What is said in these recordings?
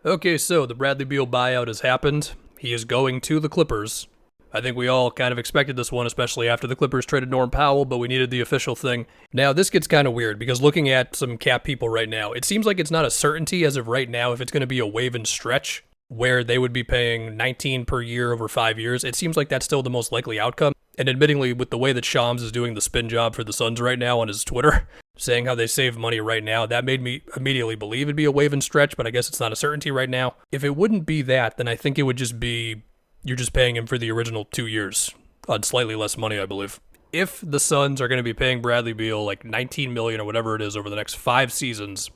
Okay, so the Bradley Beal buyout has happened. He is going to the Clippers. I think we all kind of expected this one, especially after the Clippers traded Norm Powell, but we needed the official thing. Now, this gets kind of weird because looking at some cap people right now, it seems like it's not a certainty as of right now if it's going to be a waive and stretch where they would be paying 19 per year over 5 years. It seems like that's still the most likely outcome. And admittingly, with the way that Shams is doing the spin job for the Suns right now on his Twitter, saying how they save money right now, that made me immediately believe it'd be a waive and stretch, but I guess it's not a certainty right now. If it wouldn't be that, then I think it would just be you're just paying him for the original 2 years on slightly less money, I believe. If the Suns are going to be paying Bradley Beal like $19 million or whatever it is over the next 5 seasons,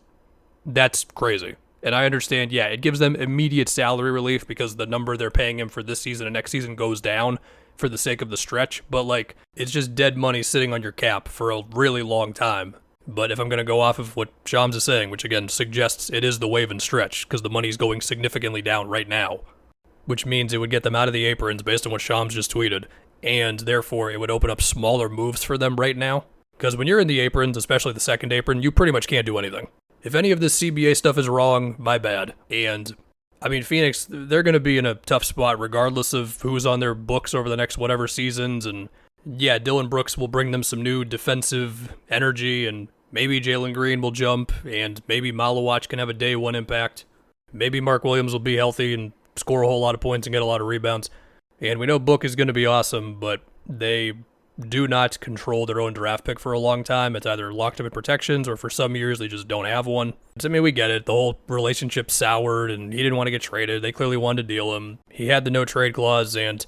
that's crazy. And I understand, yeah, it gives them immediate salary relief because the number they're paying him for this season and next season goes down for the sake of the stretch. But, like, it's just dead money sitting on your cap for a really long time. But if I'm going to go off of what Shams is saying, which again suggests it is the wave and stretch because the money's going significantly down right now, which means it would get them out of the aprons based on what Shams just tweeted, and therefore it would open up smaller moves for them right now. Because when you're in the aprons, especially the second apron, you pretty much can't do anything. If any of this CBA stuff is wrong, my bad. And, I mean, Phoenix, they're going to be in a tough spot regardless of who's on their books over the next whatever seasons. And, yeah, Dylan Brooks will bring them some new defensive energy, and maybe Jalen Green will jump, and maybe Malawach can have a day one impact. Maybe Mark Williams will be healthy and score a whole lot of points and get a lot of rebounds. And we know Book is going to be awesome, but they do not control their own draft pick for a long time. It's either locked up in protections or for some years they just don't have one. I mean, we get it. The whole relationship soured and he didn't want to get traded. They clearly wanted to deal him. He had the no trade clause and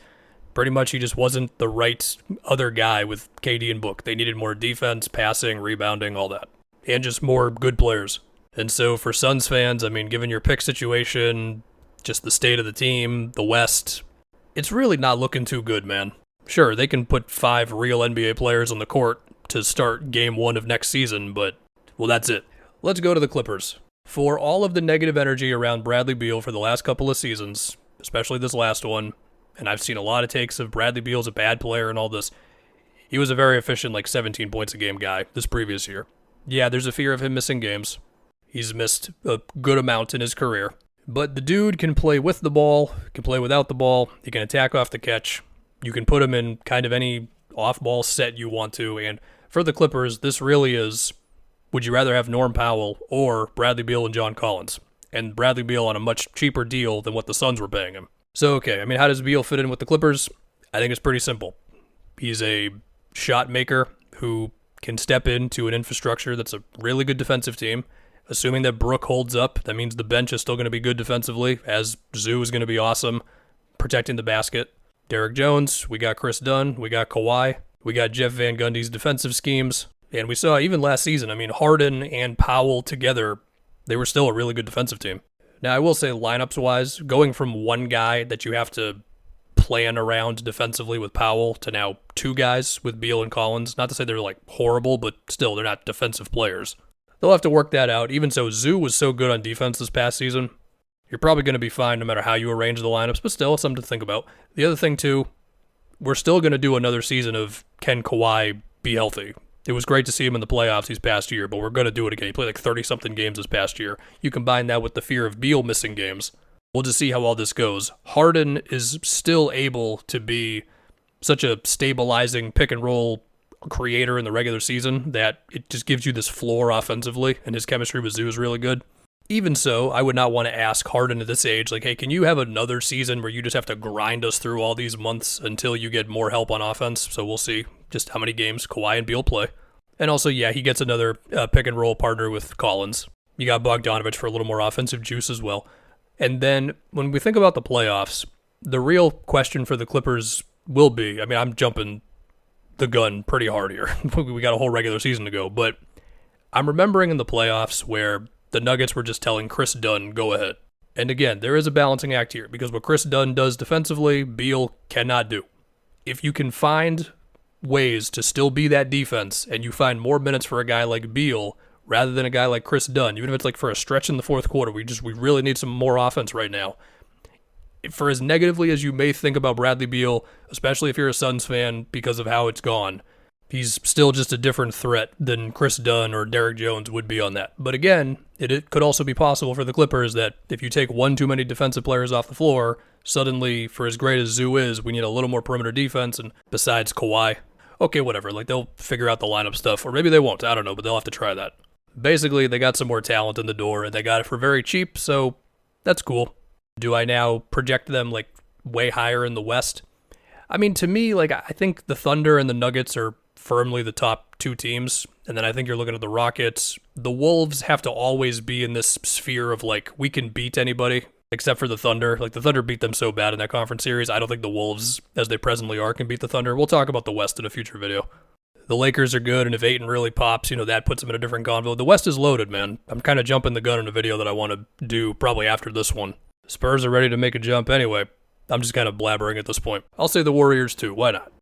pretty much he just wasn't the right other guy with KD and Book. They needed more defense, passing, rebounding, all that. And just more good players. And so for Suns fans, I mean, given your pick situation, just the state of the team, the West, it's really not looking too good, man. Sure, they can put 5 real NBA players on the court to start game 1 of next season, but, well, that's it. Let's go to the Clippers. For all of the negative energy around Bradley Beal for the last couple of seasons, especially this last one, and I've seen a lot of takes of Bradley Beal's a bad player and all this, he was a very efficient, like 17 points a game guy this previous year. Yeah, there's a fear of him missing games. He's missed a good amount in his career. But the dude can play with the ball, can play without the ball, he can attack off the catch. You can put him in kind of any off-ball set you want to, and for the Clippers, this really is, would you rather have Norm Powell or Bradley Beal and John Collins? And Bradley Beal on a much cheaper deal than what the Suns were paying him. So, okay, I mean, how does Beal fit in with the Clippers? I think it's pretty simple. He's a shot maker who can step into an infrastructure that's a really good defensive team. Assuming that Brook holds up, that means the bench is still going to be good defensively, as Zoo is going to be awesome protecting the basket. Derek Jones, we got Chris Dunn, we got Kawhi, we got Jeff Van Gundy's defensive schemes, and we saw even last season, I mean, Harden and Powell together, they were still a really good defensive team. Now, I will say lineups-wise, going from one guy that you have to plan around defensively with Powell to now 2 guys with Beal and Collins, not to say they're like horrible, but still, they're not defensive players. They'll have to work that out. Even so, Zoo was so good on defense this past season. You're probably going to be fine no matter how you arrange the lineups, but still, it's something to think about. The other thing, too, we're still going to do another season of can Kawhi be healthy? It was great to see him in the playoffs this past year, but we're going to do it again. He played like 30-something games this past year. You combine that with the fear of Beal missing games. We'll just see how all this goes. Harden is still able to be such a stabilizing pick-and-roll creator in the regular season that it just gives you this floor offensively, and his chemistry with Zoo is really good. Even so, I would not want to ask Harden at this age, like, hey, can you have another season where you just have to grind us through all these months until you get more help on offense? So we'll see just how many games Kawhi and Beal play. And also, yeah, he gets another pick-and-roll partner with Collins. You got Bogdanovich for a little more offensive juice as well. And then when we think about the playoffs, the real question for the Clippers will be, I mean, I'm jumping the gun pretty hard here. We got a whole regular season to go, but I'm remembering in the playoffs where the Nuggets were just telling Chris Dunn, go ahead. And again, there is a balancing act here because what Chris Dunn does defensively, Beal cannot do. If you can find ways to still be that defense and you find more minutes for a guy like Beal rather than a guy like Chris Dunn, even if it's like for a stretch in the fourth quarter, we really need some more offense right now. For as negatively as you may think about Bradley Beal, especially if you're a Suns fan because of how it's gone, He's still just a different threat than Chris Dunn or Derrick Jones would be on that. But again, it could also be possible for the Clippers that if you take one too many defensive players off the floor, suddenly, for as great as Zoo is, we need a little more perimeter defense, and besides Kawhi, okay, whatever, like they'll figure out the lineup stuff, or maybe they won't, I don't know, but they'll have to try that. Basically, they got some more talent in the door, and they got it for very cheap, so that's cool. Do I now project them like way higher in the West? I mean, to me, like I think the Thunder and the Nuggets are firmly the top two teams, and then I think you're looking at the Rockets. The Wolves have to always be in this sphere of like, we can beat anybody, except for the Thunder. Like the Thunder beat them so bad in that conference series. I don't think the Wolves, as they presently are, can beat the Thunder. We'll talk about the West in a future video. The Lakers are good, and if Ayton really pops, that puts them in a different convo. The West is loaded, man. I'm kind of jumping the gun in a video that I want to do probably after this one. Spurs are ready to make a jump anyway. I'm just kind of blabbering at this point. I'll say the Warriors too, why not?